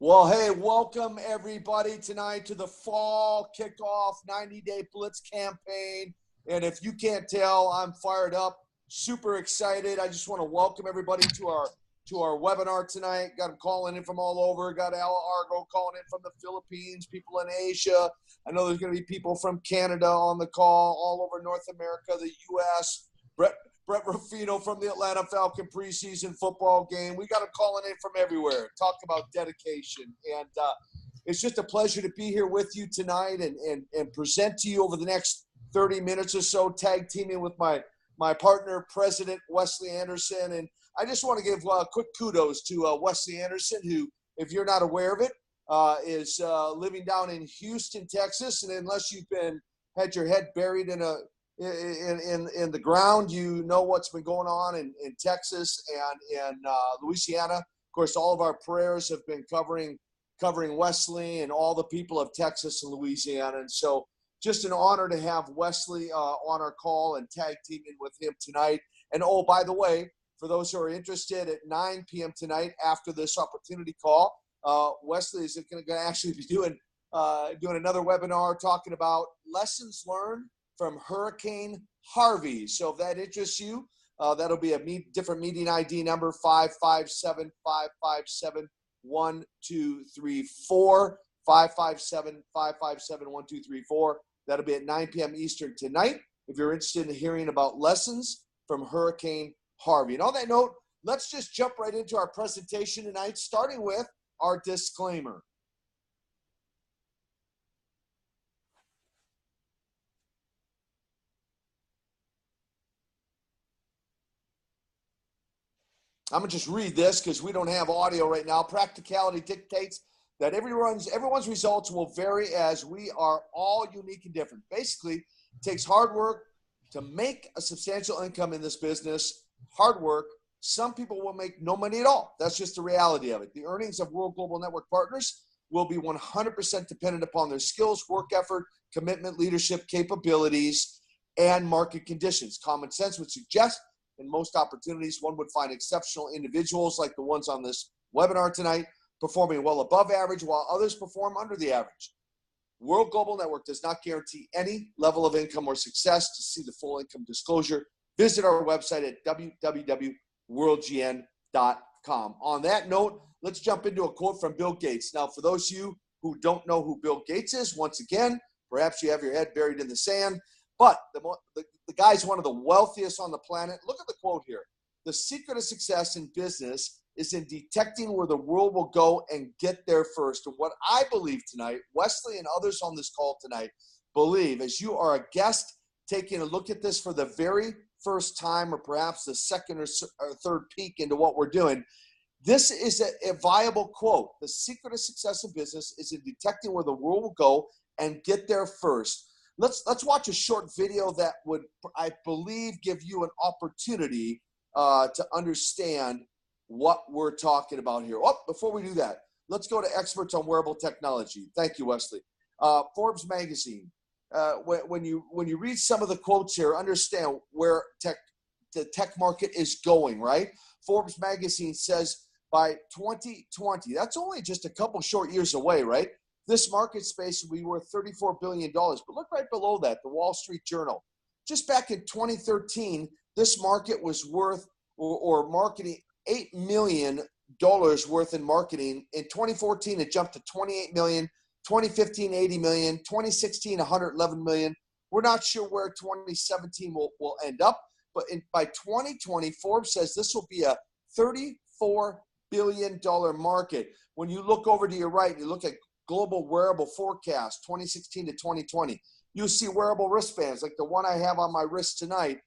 Well, hey, welcome everybody tonight to the fall kickoff 90-day blitz campaign. And if you can't tell, I'm fired up, super excited. I just want to welcome everybody to our webinar tonight. Got them calling in from all over. Got Al Argo calling in from the Philippines, people in Asia. I know there's going to be people from Canada on the call, all over North America, the U.S. Brett Ruffino from the Atlanta Falcon preseason football game. We got them calling in from everywhere. Talk about dedication. And it's just a pleasure to be here with you tonight and present to you over the next 30 minutes or so, tag teaming with my partner, President Wesley Anderson. And I just want to give quick kudos to Wesley Anderson, who, if you're not aware of it, is living down in Houston, Texas. And unless you've had your head buried in the ground, you know what's been going on in Texas and in Louisiana. Of course, all of our prayers have been covering Wesley and all the people of Texas and Louisiana. And so just an honor to have Wesley on our call and tag teaming with him tonight. And oh, by the way, for those who are interested, at 9 p.m. tonight after this opportunity call, Wesley is going to actually be doing another webinar talking about lessons learned from Hurricane Harvey. So if that interests you, that'll be a different meeting ID number, 557-557-1234, 557-557-1234. That'll be at 9 p.m. Eastern tonight if you're interested in hearing about lessons from Hurricane Harvey. And on that note, let's just jump right into our presentation tonight, starting with our disclaimer. I'm going to just read this because we don't have audio right now. Practicality dictates that everyone's results will vary as we are all unique and different. Basically, it takes hard work to make a substantial income in this business. Hard work. Some people will make no money at all. That's just the reality of it. The earnings of World Global Network partners will be 100% dependent upon their skills, work effort, commitment, leadership, capabilities, and market conditions. Common sense would suggest in most opportunities, one would find exceptional individuals like the ones on this webinar tonight performing well above average, while others perform under the average. World Global Network does not guarantee any level of income or success. To see the full income disclosure, visit our website at www.worldgn.com. On that note, let's jump into a quote from Bill Gates. Now, for those of you who don't know who Bill Gates is, once again, perhaps you have your head buried in the sand, but the guy's one of the wealthiest on the planet. Look at the quote here. The secret of success in business is in detecting where the world will go and get there first. And what I believe tonight, Wesley and others on this call tonight believe, as you are a guest taking a look at this for the very first time, or perhaps the second or third peek into what we're doing, this is a viable quote. The secret of success in business is in detecting where the world will go and get there first. Let's watch a short video that would, I believe, give you an opportunity to understand what we're talking about here. Oh, before we do that, let's go to experts on wearable technology. Thank you, Wesley. Forbes magazine. When you read some of the quotes here, understand where the tech market is going, right? Forbes magazine says by 2020, that's only just a couple short years away, right? This market space will be worth $34 billion. But look right below that, the Wall Street Journal. Just back in 2013, this market was worth or marketing $8 million worth in marketing. In 2014, it jumped to $28 million. 2015, $80 million. 2016, $111 million. We're not sure where 2017 will end up. But by 2020, Forbes says this will be a $34 billion market. When you look over to your right, you look at Global Wearable Forecast 2016 to 2020. You see wearable wristbands like the one I have on my wrist tonight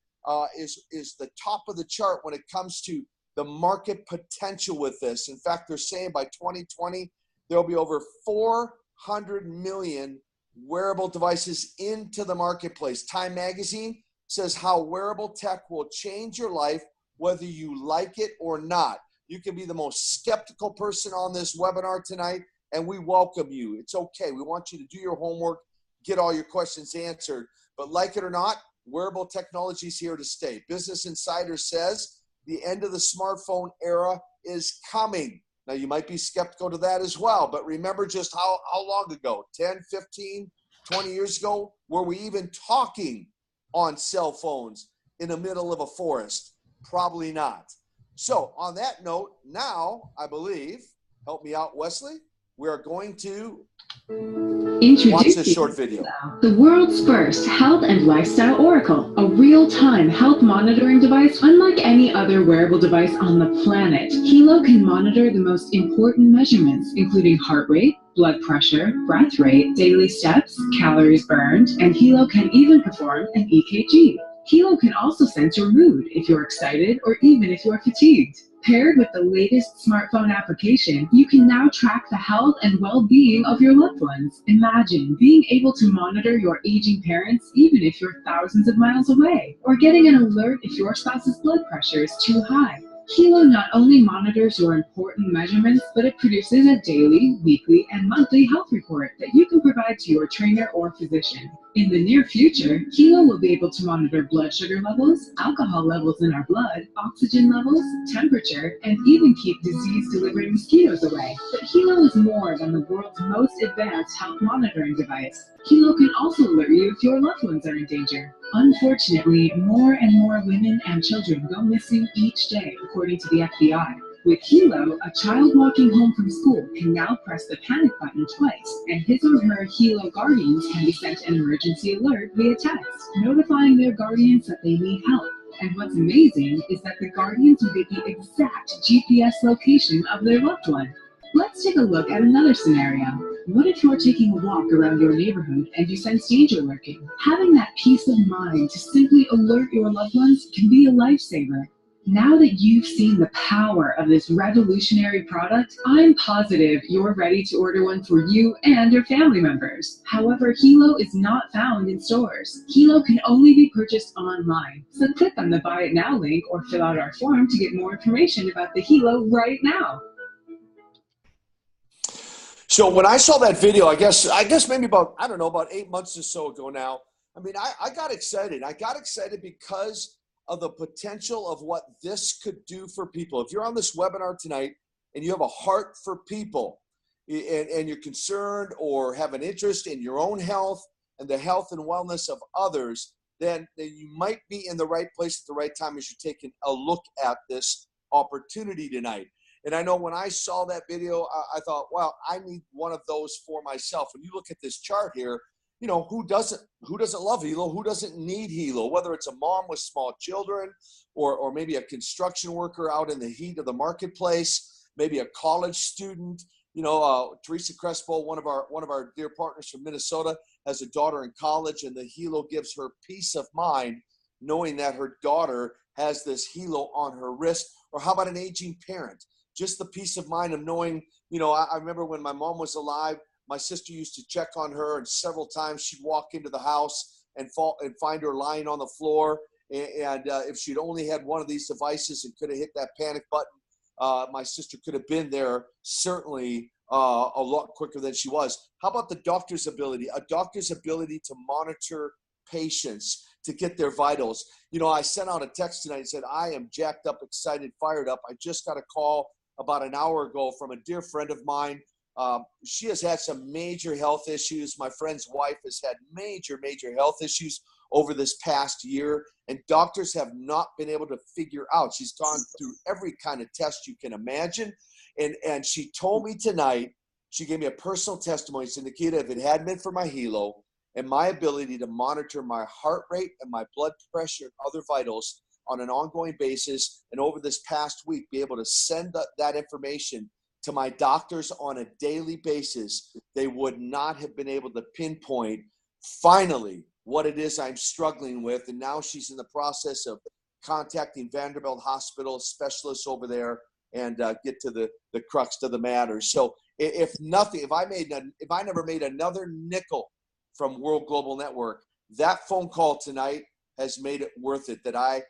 is the top of the chart when it comes to the market potential with this. In fact, they're saying by 2020, there'll be over 400 million wearable devices into the marketplace. Time Magazine says how wearable tech will change your life, whether you like it or not. You can be the most skeptical person on this webinar tonight, and we welcome you. It's okay. We want you to do your homework, get all your questions answered. But like it or not, wearable technology is here to stay. Business Insider says the end of the smartphone era is coming. Now, you might be skeptical to that as well, but remember just how long ago, 10, 15, 20 years ago, were we even talking on cell phones in the middle of a forest? Probably not. So on that note, now I believe, help me out, Wesley, we are going to watch this short video. The world's first health and lifestyle oracle, a real-time health monitoring device unlike any other wearable device on the planet. Hilo can monitor the most important measurements, including heart rate, blood pressure, breath rate, daily steps, calories burned, and Hilo can even perform an EKG. Hilo can also sense your mood if you're excited or even if you're fatigued. Paired with the latest smartphone application, you can now track the health and well-being of your loved ones. Imagine being able to monitor your aging parents even if you're thousands of miles away, or getting an alert if your spouse's blood pressure is too high. Hilo not only monitors your important measurements, but it produces a daily, weekly, and monthly health report that you can provide to your trainer or physician. In the near future, Hilo will be able to monitor blood sugar levels, alcohol levels in our blood, oxygen levels, temperature, and even keep disease-delivering mosquitoes away. But Hilo is more than the world's most advanced health monitoring device. Hilo can also alert you if your loved ones are in danger. Unfortunately, more and more women and children go missing each day, according to the FBI. With Hilo, a child walking home from school can now press the panic button twice, and his or her Hilo guardians can be sent an emergency alert via text, notifying their guardians that they need help. And what's amazing is that the guardians will get the exact GPS location of their loved one. Let's take a look at another scenario. What if you're taking a walk around your neighborhood and you sense danger lurking? Having that peace of mind to simply alert your loved ones can be a lifesaver. Now that you've seen the power of this revolutionary product, I'm positive you're ready to order one for you and your family members. However, Hilo is not found in stores. Hilo can only be purchased online. So click on the Buy It Now link or fill out our form to get more information about the Hilo right now. So when I saw that video, I guess maybe about 8 months or so ago now, I mean, I got excited. I got excited because of the potential of what this could do for people. If you're on this webinar tonight and you have a heart for people and you're concerned or have an interest in your own health and the health and wellness of others, then you might be in the right place at the right time as you're taking a look at this opportunity tonight. And I know when I saw that video, I thought, well, I need one of those for myself. When you look at this chart here, you know, who doesn't love Hilo? Who doesn't need Hilo? Whether it's a mom with small children or maybe a construction worker out in the heat of the marketplace, maybe a college student. You know, Teresa Crespo, one of our dear partners from Minnesota, has a daughter in college, and the Hilo gives her peace of mind knowing that her daughter has this Hilo on her wrist. Or how about an aging parent? Just the peace of mind of knowing, you know, I remember when my mom was alive, my sister used to check on her, and several times she'd walk into the house and find her lying on the floor. And if she'd only had one of these devices and could have hit that panic button, my sister could have been there certainly a lot quicker than she was. How about the doctor's ability? A doctor's ability to monitor patients, to get their vitals. You know, I sent out a text tonight and said, I am jacked up, excited, fired up. I just got a call about an hour ago from a dear friend of mine. She has had some major health issues. My friend's wife has had major health issues over this past year, and doctors have not been able to figure out. She's gone through every kind of test you can imagine. And she told me tonight, she gave me a personal testimony. She said, Nikita, if it hadn't been for my Hilo and my ability to monitor my heart rate and my blood pressure and other vitals on an ongoing basis, and over this past week, be able to send that information to my doctors on a daily basis, they would not have been able to pinpoint finally what it is I'm struggling with. And now she's in the process of contacting Vanderbilt Hospital specialists over there and get to the crux of the matter. So if I never made another nickel from World Global Network, that phone call tonight has made it worth it, that I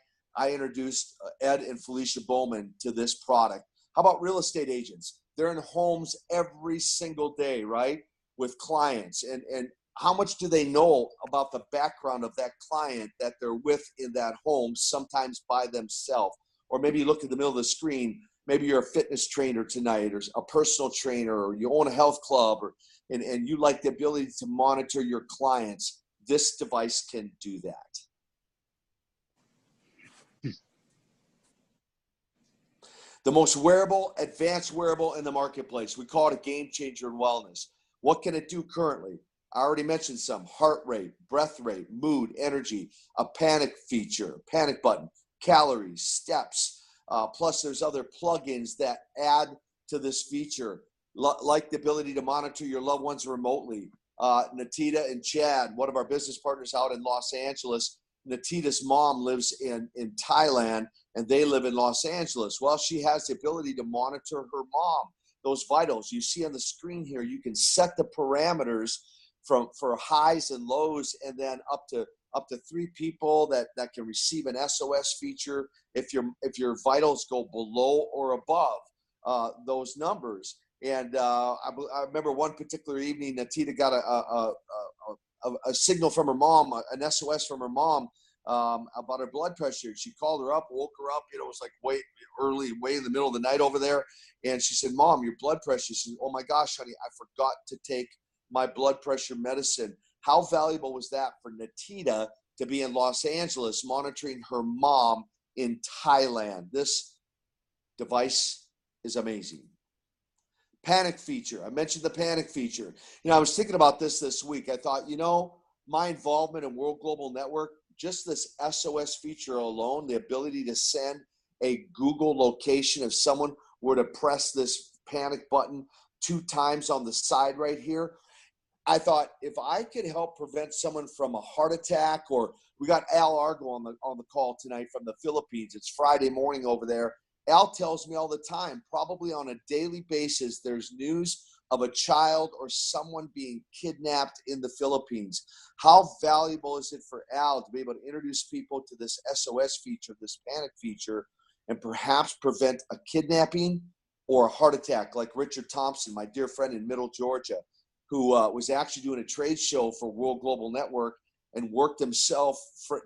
introduced Ed and Felicia Bowman to this product. How about real estate agents? They're in homes every single day, right, with clients. And how much do they know about the background of that client that they're with in that home, sometimes by themselves? Or maybe you look at the middle of the screen, maybe you're a fitness trainer tonight, or a personal trainer, or you own a health club, and you like the ability to monitor your clients, this device can do that. The most wearable, advanced wearable in the marketplace. We call it a game changer in wellness. What can it do currently? I already mentioned some: heart rate, breath rate, mood, energy, a panic feature, panic button, calories, steps. Plus there's other plugins that add to this feature, like the ability to monitor your loved ones remotely. Nikita and Chad, one of our business partners out in Los Angeles, Nikita's mom lives in Thailand, and they live in Los Angeles. Well, she has the ability to monitor her mom, those vitals. You see on the screen here, you can set the parameters for highs and lows, and then up to 3 people that can receive an SOS feature if your vitals go below or above those numbers. And I remember one particular evening, Nikita got a signal from her mom, an SOS from her mom about her blood pressure. She called her up, woke her up. It was like way in the middle of the night over there. And she said, "Mom, your blood pressure." She said, "Oh my gosh, honey, I forgot to take my blood pressure medicine." How valuable was that for Nikita to be in Los Angeles monitoring her mom in Thailand? This device is amazing. Panic feature. I mentioned the panic feature. I was thinking about this week. I thought, my involvement in World Global Network, just this SOS feature alone, the ability to send a Google location if someone were to press this panic button 2 times on the side right here. I thought, if I could help prevent someone from a heart attack, or we got Al Argo on the call tonight from the Philippines. It's Friday morning over there. Al tells me all the time, probably on a daily basis, there's news of a child or someone being kidnapped in the Philippines. How valuable is it for Al to be able to introduce people to this SOS feature, this panic feature, and perhaps prevent a kidnapping or a heart attack, like Richard Thompson, my dear friend in Middle Georgia, who was actually doing a trade show for World Global Network and worked himself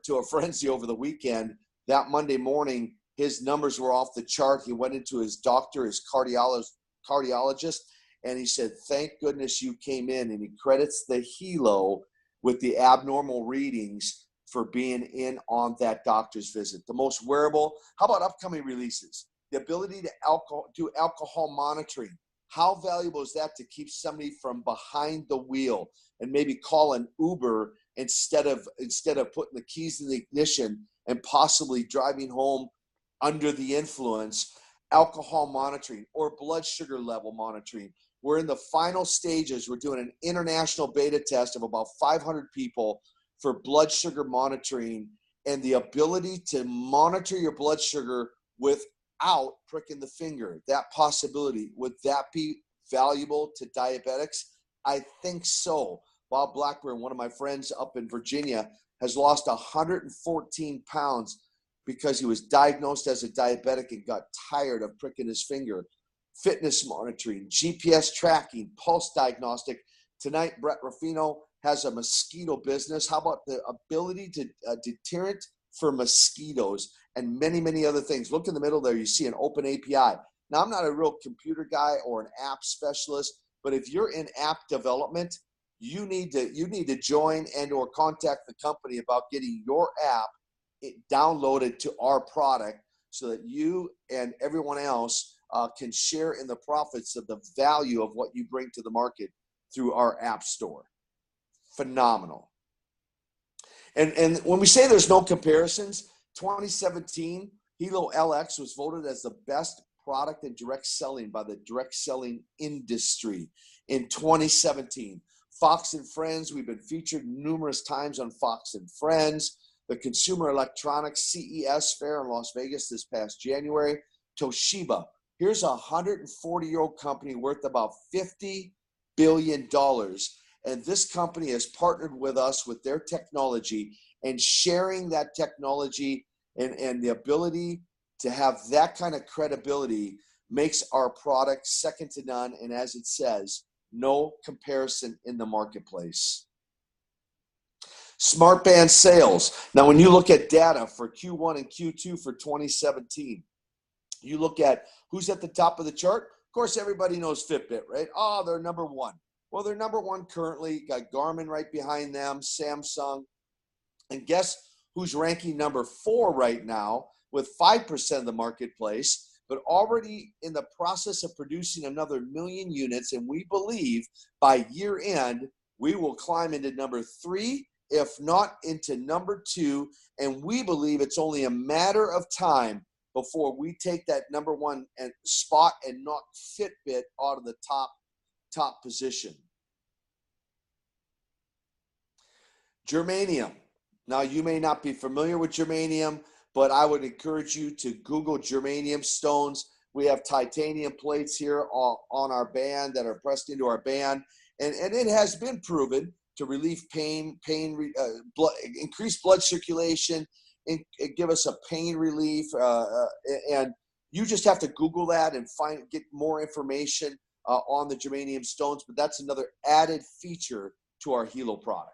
to a frenzy over the weekend. That Monday morning, his numbers were off the chart. He went into his doctor, his cardiologist, and he said, "Thank goodness you came in." And he credits the helo with the abnormal readings for being in on that doctor's visit. The most wearable. How about upcoming releases? The ability to do alcohol monitoring. How valuable is that to keep somebody from behind the wheel and maybe call an Uber instead of putting the keys in the ignition and possibly driving home under the influence? Alcohol monitoring or blood sugar level monitoring. We're in the final stages. We're doing an international beta test of about 500 people for blood sugar monitoring, and the ability to monitor your blood sugar without pricking the finger. That possibility, would that be valuable to diabetics? I think so. Bob Blackburn, one of my friends up in Virginia, has lost 114 pounds because he was diagnosed as a diabetic and got tired of pricking his finger. Fitness monitoring, GPS tracking, pulse diagnostic. Tonight, Brett Ruffino has a mosquito business. How about the ability to deterrent for mosquitoes and many, many other things? Look in the middle there, you see an open API. Now, I'm not a real computer guy or an app specialist, but if you're in app development, you need to join and or contact the company about getting your app downloaded to our product so that you and everyone else can share in the profits of the value of what you bring to the market through our app store. Phenomenal. And when we say there's no comparisons, 2017, Helo LX was voted as the best product in direct selling by the direct selling industry in 2017. Fox and Friends, we've been featured numerous times on Fox and Friends. The Consumer Electronics CES Fair in Las Vegas this past January. Toshiba, here's a 140-year-old company worth about $50 billion. And this company has partnered with us with their technology, and sharing that technology and the ability to have that kind of credibility makes our product second to none. And as it says, no comparison in the marketplace. Smart band sales. Now, when you look at data for Q1 and Q2 for 2017, You look at who's at the top of the chart. Of course, everybody knows Fitbit, right? Oh, they're number one. Well, they're number one currently. Got Garmin right behind them, Samsung. And guess who's ranking number 4 right now with 5% of the marketplace, but already in the process of producing another 1 million units. And we believe by year end, we will climb into number 3, if not into number 2. And we believe it's only a matter of time before we take that number 1 spot and knock Fitbit out of the top position. Germanium. Now, you may not be familiar with germanium, but I would encourage you to Google germanium stones. We have titanium plates here on our band that are pressed into our band, and it has been proven to relieve pain, increase blood circulation, and give us a pain relief. And you just have to Google that and get more information on the germanium stones. But that's another added feature to our Hilo product.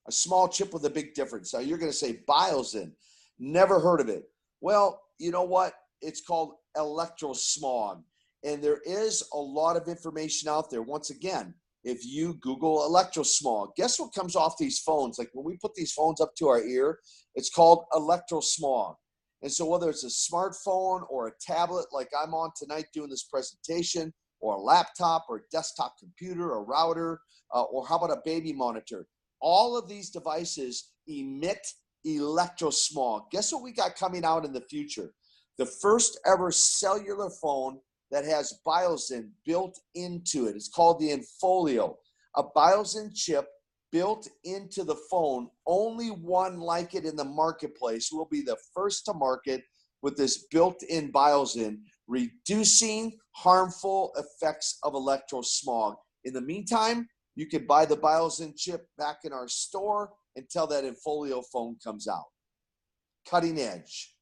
A small chip with a big difference. Now you're going to say Biosyn, never heard of it. Well, you know what? It's called electrosmog. And there is a lot of information out there. Once again, if you Google electrosmog, guess what comes off these phones? Like when we put these phones up to our ear, it's called electrosmog. And so whether it's a smartphone or a tablet like I'm on tonight doing this presentation, or a laptop or a desktop computer or router, or how about a baby monitor? All of these devices emit electrosmog. Guess what we got coming out in the future? The first ever cellular phone that has Biosyn built into it. It's called the Infolio. A Biosyn chip built into the phone. Only one like it in the marketplace. Will be the first to market with this built-in Biosyn, reducing harmful effects of electrosmog. In the meantime, you can buy the Biosyn chip back in our store until that Infolio phone comes out. Cutting edge,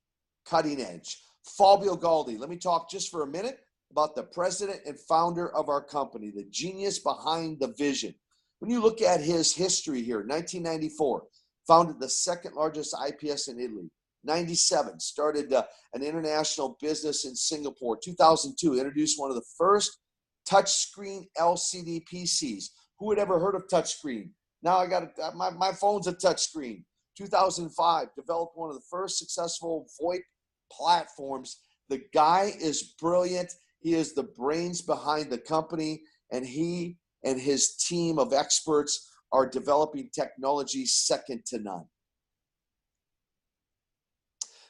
cutting edge. Fabio Galdi, let me talk just for a minute about the president and founder of our company, the genius behind the vision. When you look at his history here, 1994, founded the second largest IPS in Italy. 97, started an international business in Singapore. 2002, introduced one of the first touchscreen LCD PCs. Who had ever heard of touchscreen? Now I got my phone's a touchscreen. 2005, developed one of the first successful VoIP platforms. The guy is brilliant. He is the brains behind the company, and he and his team of experts are developing technology second to none.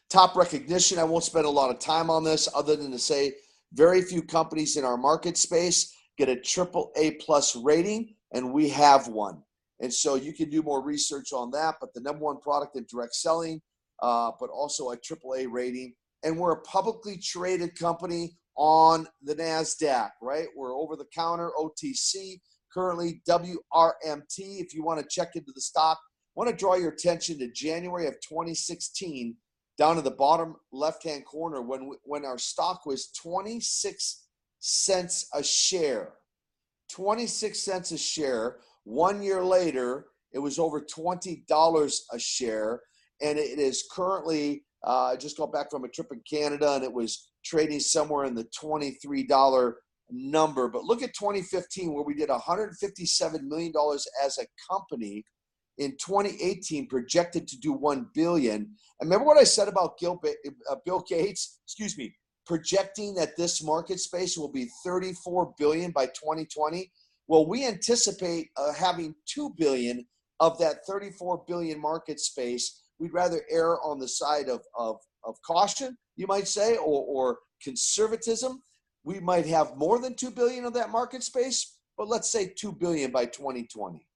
Top recognition, I won't spend a lot of time on this other than to say very few companies in our market space get a AAA+ rating, and we have one. And so you can do more research on that, but the number 1 product in direct selling, but also a AAA rating. And we're a publicly traded company on the NASDAQ, right? We're over-the-counter, OTC, currently WRMT. If you want to check into the stock, I want to draw your attention to January of 2016, down to the bottom left-hand corner when our stock was 26 cents a share. 26 cents a share. 1 year later, it was over $20 a share, and it is currently, I just got back from a trip in Canada, and it was trading somewhere in the $23 number. But look at 2015, where we did $157 million as a company. In 2018, projected to do $1 billion. And remember what I said about Bill Gates, projecting that this market space will be $34 billion by 2020. Well, we anticipate having $2 billion of that $34 billion market space. We'd rather err on the side of caution, you might say, or conservatism. We might have more than $2 billion of that market space, but let's say $2 billion by 2020.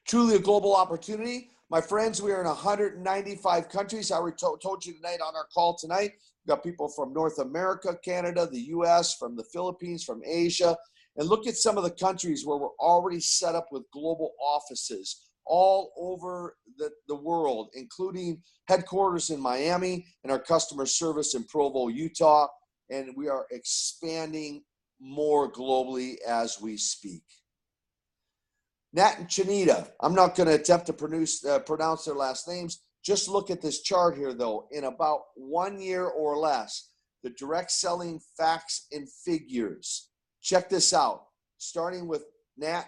Truly a global opportunity. My friends, we are in 195 countries. I already told you tonight on our call tonight. We've got people from North America, Canada, the U.S., from the Philippines, from Asia. And look at some of the countries where we're already set up with global offices all over the world, including headquarters in Miami and our customer service in Provo, Utah. And we are expanding more globally as we speak. Nat and Nikita, I'm not going to attempt to pronounce their last names. Just look at this chart here, though. In about 1 year or less, the direct selling facts and figures. Check this out. Starting with Nat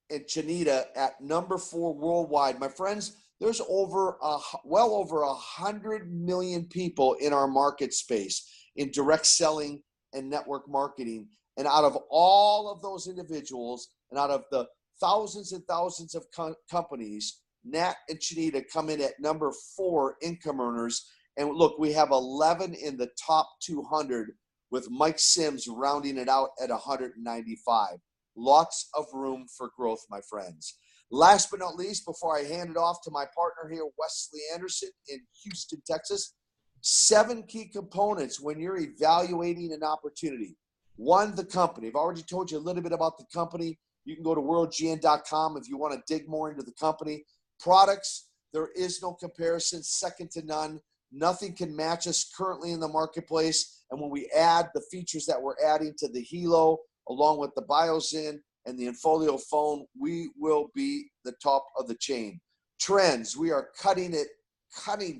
and Janita at number 4 worldwide. My friends, there's well over 100 million people in our market space in direct selling and network marketing. And out of all of those individuals and out of the thousands and thousands of companies, Nat and Janita come in at number 4 income earners. And look, we have 11 in the top 200 with Mike Sims rounding it out at 195. Lots of room for growth, my friends. Last but not least, before I hand it off to my partner here, Wesley Anderson in Houston, Texas, 7 key components when you're evaluating an opportunity. 1, the company. I've already told you a little bit about the company. You can go to worldgn.com if you want to dig more into the company. Products, there is no comparison, second to none. Nothing can match us currently in the marketplace. And when we add the features that we're adding to the Hilo, along with the BioZin and the Infolio phone, we will be the top of the chain. Trends, we are cutting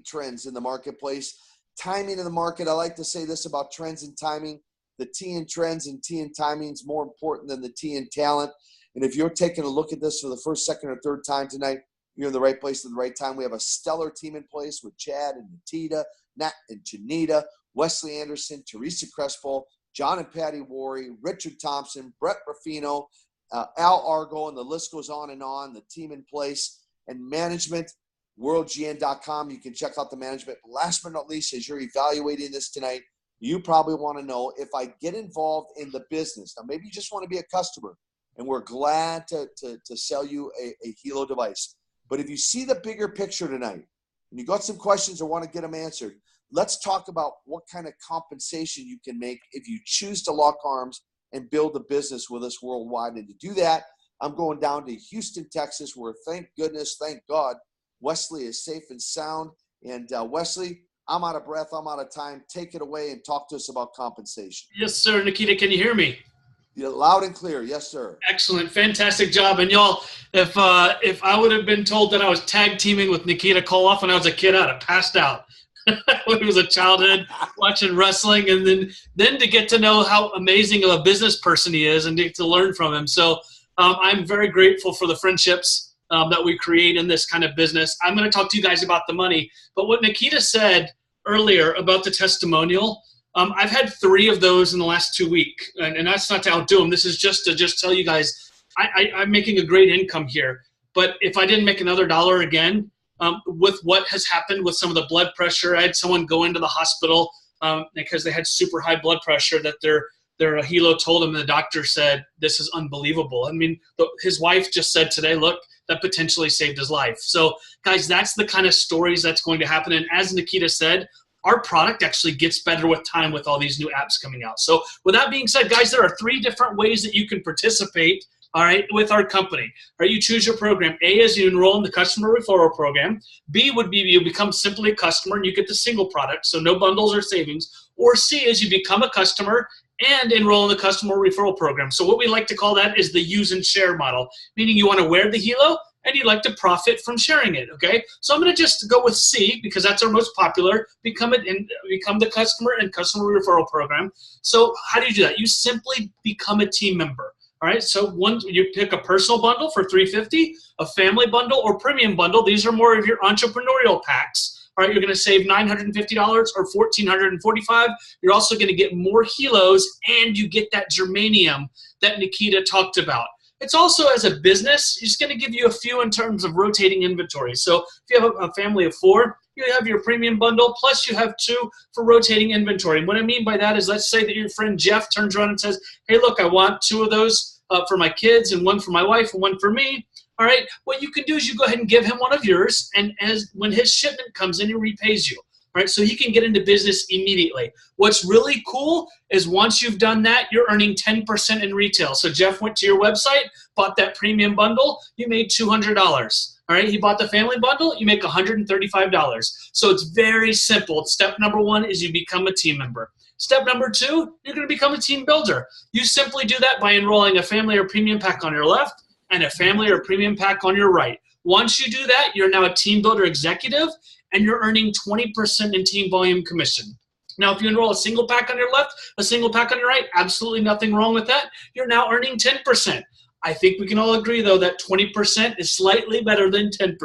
trends in the marketplace. Timing in the market, I like to say this about trends and timing. The T in trends and T in timing is more important than the T in talent. And if you're taking a look at this for the first, second, or third time tonight, you're in the right place at the right time. We have a stellar team in place with Chad and Nikita, Nat and Janita, Wesley Anderson, Teresa Crespo, John and Patty Worry, Richard Thompson, Brett Ruffino, Al Argo, and the list goes on and on. The team in place and management, worldgn.com. You can check out the management. Last but not least, as you're evaluating this tonight, you probably want to know if I get involved in the business. Now, maybe you just want to be a customer, and we're glad to sell you a Hilo device. But if you see the bigger picture tonight, and you got some questions or want to get them answered, let's talk about what kind of compensation you can make if you choose to lock arms and build a business with us worldwide. And to do that, I'm going down to Houston, Texas, where thank goodness, thank God, Wesley is safe and sound. And Wesley, I'm out of breath. I'm out of time. Take it away and talk to us about compensation. Yes, sir. Nikita, can you hear me? Yeah, loud and clear. Yes, sir. Excellent. Fantastic job. And y'all, if I would have been told that I was tag teaming with Nikita Koloff when I was a kid, I'd have passed out. When it was a childhood watching wrestling, and then to get to know how amazing of a business person he is and to learn from him. So I'm very grateful for the friendships that we create in this kind of business. I'm going to talk to you guys about the money. But what Nikita said earlier about the testimonial, I've had 3 of those in the last 2 weeks, and that's not to outdo them. This is just to tell you guys, I'm making a great income here. But if I didn't make another dollar again, with what has happened with some of the blood pressure, I had someone go into the hospital because they had super high blood pressure that their Hilo told him, and the doctor said, this is unbelievable. I mean, his wife just said today, look, that potentially saved his life. So, guys, that's the kind of stories that's going to happen. And as Nikita said, our product actually gets better with time with all these new apps coming out. So with that being said, guys, there are 3 different ways that you can participate, all right, with our company. All right, you choose your program. A is you enroll in the customer referral program. B would be you become simply a customer and you get the single product, so no bundles or savings. Or C is you become a customer and enroll in the customer referral program. So what we like to call that is the use and share model, meaning you want to wear the Hilo and you'd like to profit from sharing it, okay? So I'm going to just go with C because that's our most popular, become the customer and customer referral program. So how do you do that? You simply become a team member, all right? So you pick a personal bundle for $350, a family bundle or premium bundle. These are more of your entrepreneurial packs. All right, you're going to save $950 or $1,445. You're also going to get more Hilos, and you get that germanium that Nikita talked about. It's also, as a business, it's going to give you a few in terms of rotating inventory. So if you have a family of 4, you have your premium bundle, plus you have 2 for rotating inventory. And what I mean by that is, let's say that your friend Jeff turns around and says, hey, look, I want 2 of those for my kids and 1 for my wife and 1 for me. All right, what you can do is you go ahead and give him 1 of yours, and when his shipment comes in, he repays you. All right, so he can get into business immediately. What's really cool is once you've done that, you're earning 10% in retail. So Jeff went to your website, bought that premium bundle, you made $200. All right, he bought the family bundle, you make $135. So it's very simple. Step number 1 is you become a team member. Step number 2, you're going to become a team builder. You simply do that by enrolling a family or premium pack on your left and a family or premium pack on your right. Once you do that, you're now a team builder executive, and you're earning 20% in team volume commission. Now, if you enroll a single pack on your left, a single pack on your right, absolutely nothing wrong with that. You're now earning 10%. I think we can all agree, though, that 20% is slightly better than 10%.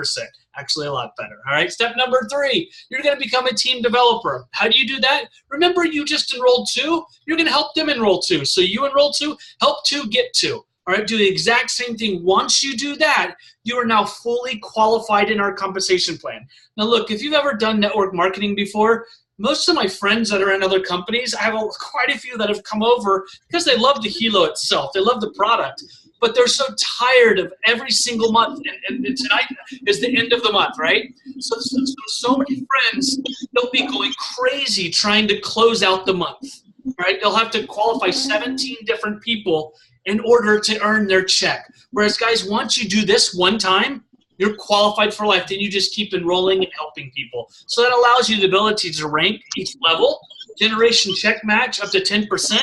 Actually, a lot better. All right, step number 3, you're going to become a team developer. How do you do that? Remember, you just enrolled 2. You're going to help them enroll 2. So you enroll 2, help 2 get 2. All right, do the exact same thing. Once you do that, you are now fully qualified in our compensation plan. Now, look, if you've ever done network marketing before, most of my friends that are in other companies, I have quite a few that have come over because they love the Hilo itself. They love the product. But they're so tired of every single month, and tonight is the end of the month, right? So many friends, they'll be going crazy trying to close out the month, right? They'll have to qualify 17 different people in order to earn their check. Whereas, guys, once you do this one time, you're qualified for life. Then you just keep enrolling and helping people. So that allows you the ability to rank each level, generation check match up to 10%,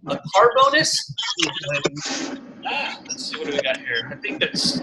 a car bonus. Let's see, what do we got here? I think that's...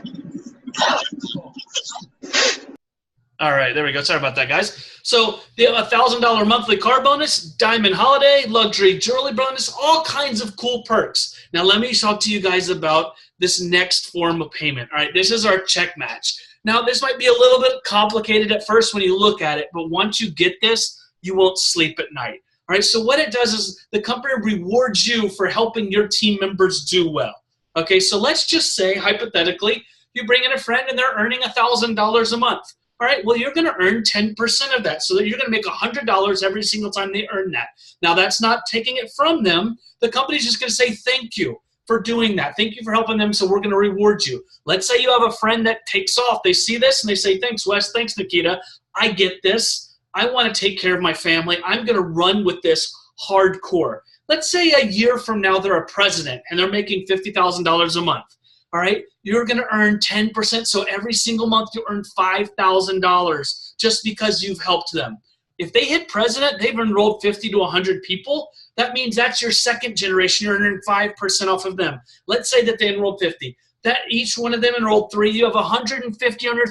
All right, there we go. Sorry about that, guys. So the $1,000 monthly car bonus, diamond holiday, luxury jewelry bonus, all kinds of cool perks. Now let me talk to you guys about this next form of payment. All right, this is our check match. Now this might be a little bit complicated at first when you look at it, but once you get this, you won't sleep at night. All right, so what it does is the company rewards you for helping your team members do well. Okay, so let's just say, hypothetically, you bring in a friend and they're earning $1,000 a month. All right, well, you're going to earn 10% of that, so that you're going to make $100 every single time they earn that. Now, that's not taking it from them. The company's just going to say thank you for doing that. Thank you for helping them, so we're going to reward you. Let's say you have a friend that takes off. They see this and they say, thanks, Wes. Thanks, Nikita. I get this. I want to take care of my family. I'm going to run with this hardcore. Let's say a year from now they're a president and they're making $50,000 a month. All right, you're going to earn 10%. So every single month you earn $5,000 just because you've helped them. If they hit president, they've enrolled 50 to 100 people. That means that's your second generation. You're earning 5% off of them. Let's say that they enrolled 50. That each one of them enrolled 3. You have 150 on your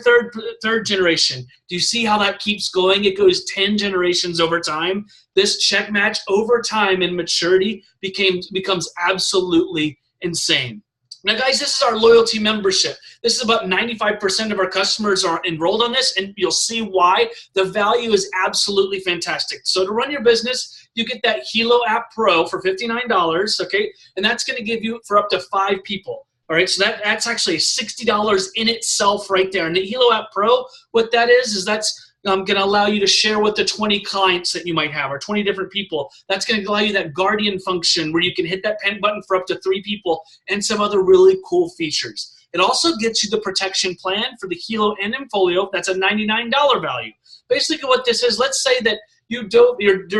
third generation. Do you see how that keeps going? It goes 10 generations over time. This check match over time in maturity becomes absolutely insane. Now, guys, this is our loyalty membership. This is about 95% of our customers are enrolled on this, and you'll see why. The value is absolutely fantastic. So to run your business, you get that Hilo app Pro for $59, okay? And that's going to give you for up to 5 people. All right, so that's actually $60 in itself right there. And the Hilo app Pro, what that is that's going to allow you to share with the 20 clients that you might have or 20 different people. That's going to allow you that guardian function where you can hit that pen button for up to 3 people and some other really cool features. It also gets you the protection plan for the Hilo and Infolio. That's a $99 value. Basically what this is, let's say that your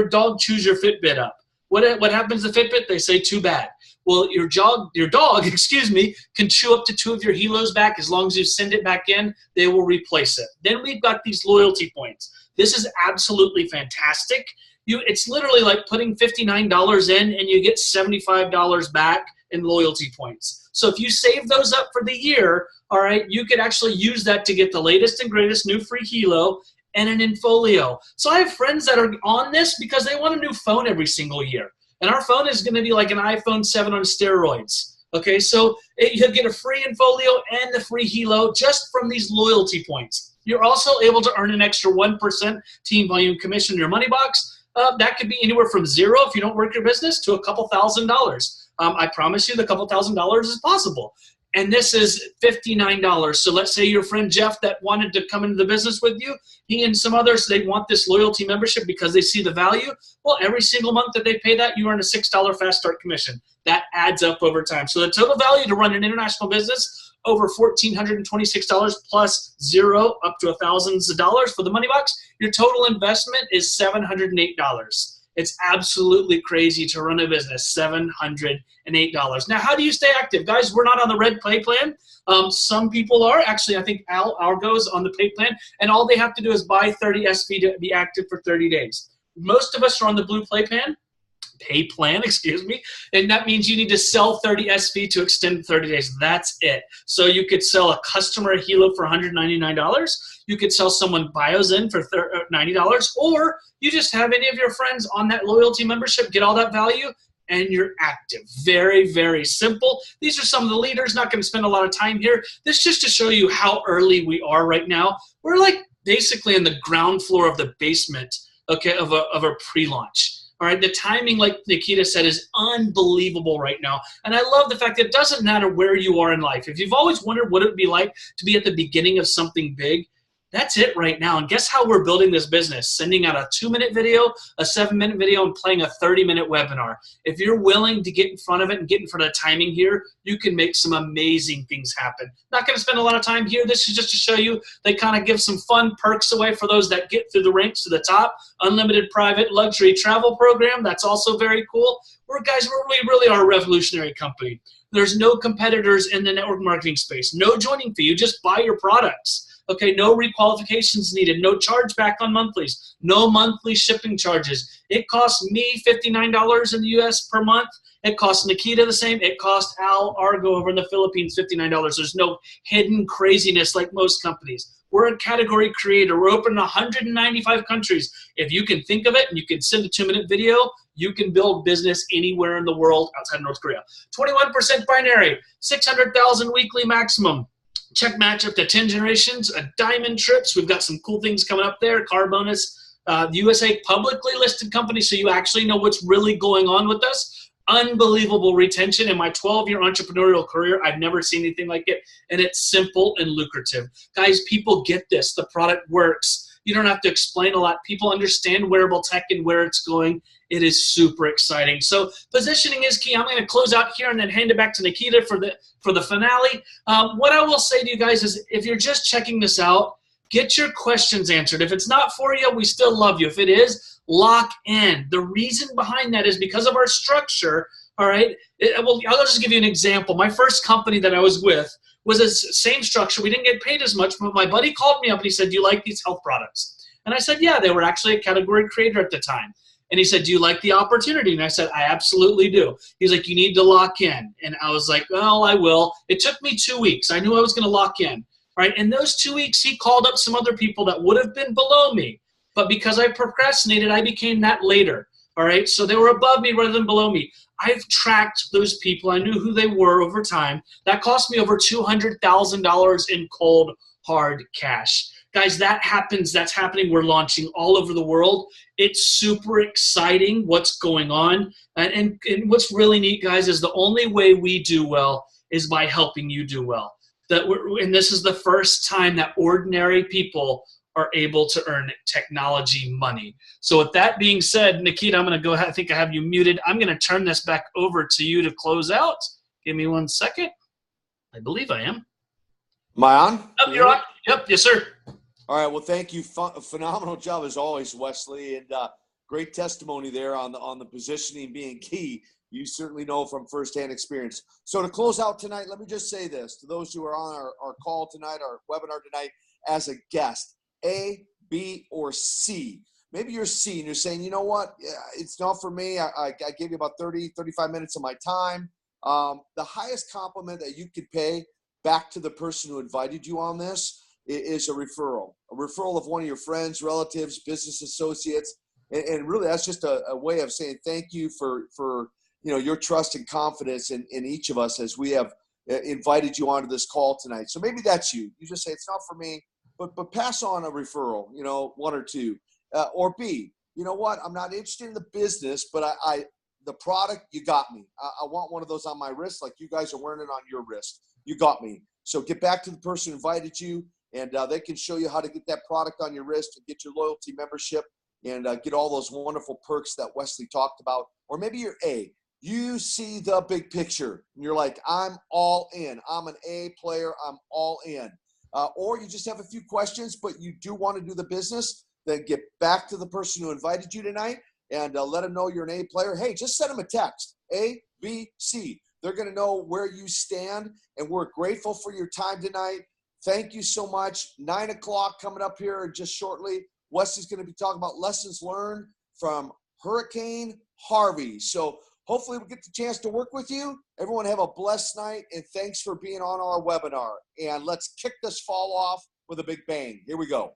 dog chews your Fitbit up. What happens to Fitbit? They say too bad. Well, your dog, excuse me, can chew up to 2 of your Hilos back. As long as you send it back in, they will replace it. Then we've got these loyalty points. This is absolutely fantastic. It's literally like putting $59 in and you get $75 back in loyalty points. So if you save those up for the year, all right, you could actually use that to get the latest and greatest new free Hilo and an Infolio. So I have friends that are on this because they want a new phone every single year. And our phone is going to be like an iPhone 7 on steroids. Okay, so you'll get a free Infolio and the free Hilo just from these loyalty points. You're also able to earn an extra 1% team volume commission in your money box. That could be anywhere from 0 if you don't work your business to a couple $1,000s. I promise you the couple $1,000s is possible. And this is $59. So let's say your friend Jeff that wanted to come into the business with you, he and some others, they want this loyalty membership because they see the value. Well, every single month that they pay that, you earn a $6 fast start commission. That adds up over time. So the total value to run an international business, over $1,426 plus 0 up to $1,000 for the money box. Your total investment is $708. It's absolutely crazy to run a business, $708. Now, how do you stay active? Guys, we're not on the red pay plan. Some people are. Actually, I think Al goes on the pay plan, and all they have to do is buy 30 SV to be active for 30 days. Most of us are on the blue pay plan. pay plan, excuse me. And that means you need to sell 30 SV to extend 30 days. That's it. So you could sell a customer a Hilo for $199. You could sell someone BioZen for $90, or you just have any of your friends on that loyalty membership, get all that value, and you're active. Very, very simple. These are some of the leaders. Not going to spend a lot of time here. This is just to show you how early we are right now. We're like basically in the ground floor of the basement, okay, of a pre-launch. All right, the timing, like Nikita said, is unbelievable right now. And I love the fact that it doesn't matter where you are in life. If you've always wondered what it would be like to be at the beginning of something big, that's it right now. And guess how we're building this business? Sending out a 2-minute video, a 7-minute video, and playing a 30-minute webinar. If you're willing to get in front of it and get in front of the timing here, you can make some amazing things happen. Not going to spend a lot of time here. This is just to show you they kind of give some fun perks away for those that get through the ranks to the top. Unlimited private luxury travel program. That's also very cool. We really are a revolutionary company. There's no competitors in the network marketing space. No joining fee. You just buy your products. Okay, no requalifications needed, no chargeback on monthlies, no monthly shipping charges. It costs me $59 in the US per month. It costs Nikita the same. It costs Al Argo over in the Philippines $59. There's no hidden craziness like most companies. We're a category creator. We're open in 195 countries. If you can think of it and you can send a 2-minute video, you can build business anywhere in the world outside of North Korea. 21% binary, 600,000 weekly maximum. Check match up to 10 generations, diamond trips. We've got some cool things coming up there. Car bonus, USA publicly listed company, so you actually know what's really going on with us. Unbelievable retention. In my 12-year entrepreneurial career, I've never seen anything like it, and it's simple and lucrative. Guys, people get this. The product works. You don't have to explain a lot. People understand wearable tech and where it's going. It is super exciting. So positioning is key. I'm going to close out here and then hand it back to Nikita for the finale. What I will say to you guys is if you're just checking this out, get your questions answered. If it's not for you, we still love you. If it is, lock in. The reason behind that is because of our structure, all right? I'll just give you an example. My first company that I was with was the same structure. We didn't get paid as much, but my buddy called me up and he said, do you like these health products? And I said, yeah, they were actually a category creator at the time. And he said, do you like the opportunity? And I said, I absolutely do. He's like, you need to lock in. And I was like, well, I will. It took me 2 weeks. I knew I was going to lock in. Right? In those 2 weeks, he called up some other people that would have been below me. But because I procrastinated, I became that later. All right? So they were above me rather than below me. I've tracked those people. I knew who they were over time. That cost me over $200,000 in cold, hard cash. Guys, that happens. That's happening. We're launching all over the world. It's super exciting what's going on. And what's really neat, guys, is the only way we do well is by helping you do well. And this is the first time that ordinary people are able to earn technology money. So with that being said, Nikita, I'm going to go ahead. I think I have you muted. I'm going to turn this back over to you to close out. Give me 1 second. I believe I am. Am I on? Oh, you're on. Yep. Yes, sir. All right. Well, thank you. Phenomenal job as always, Wesley, and great testimony there on the positioning being key. You certainly know from firsthand experience. So to close out tonight, let me just say this to those who are on our call tonight, our webinar tonight as a guest, A, B, or C. Maybe you're C and you're saying, you know what, it's not for me. I gave you about 30, 35 minutes of my time. The highest compliment that you could pay back to the person who invited you on this is a referral of one of your friends, relatives, business associates. And really that's just a way of saying thank you for your trust and confidence in each of us as we have invited you onto this call tonight. So maybe that's you. You just say, it's not for me, but pass on a referral, 1 or 2. Or B, you know what? I'm not interested in the business, but the product, you got me. I want one of those on my wrist like you guys are wearing it on your wrist. You got me. So get back to the person who invited you, and they can show you how to get that product on your wrist and get your loyalty membership and get all those wonderful perks that Wesley talked about. Or maybe you're A. You see the big picture and you're like, I'm all in. I'm an A player. I'm all in. Or you just have a few questions, but you do want to do the business. Then get back to the person who invited you tonight and let them know you're an A player. Hey, just send them a text, A, B, C. They're going to know where you stand, and we're grateful for your time tonight. Thank you so much. 9 o'clock coming up here just shortly. Wesley's going to be talking about lessons learned from Hurricane Harvey. So hopefully we'll get the chance to work with you. Everyone have a blessed night, and thanks for being on our webinar. And let's kick this fall off with a big bang. Here we go.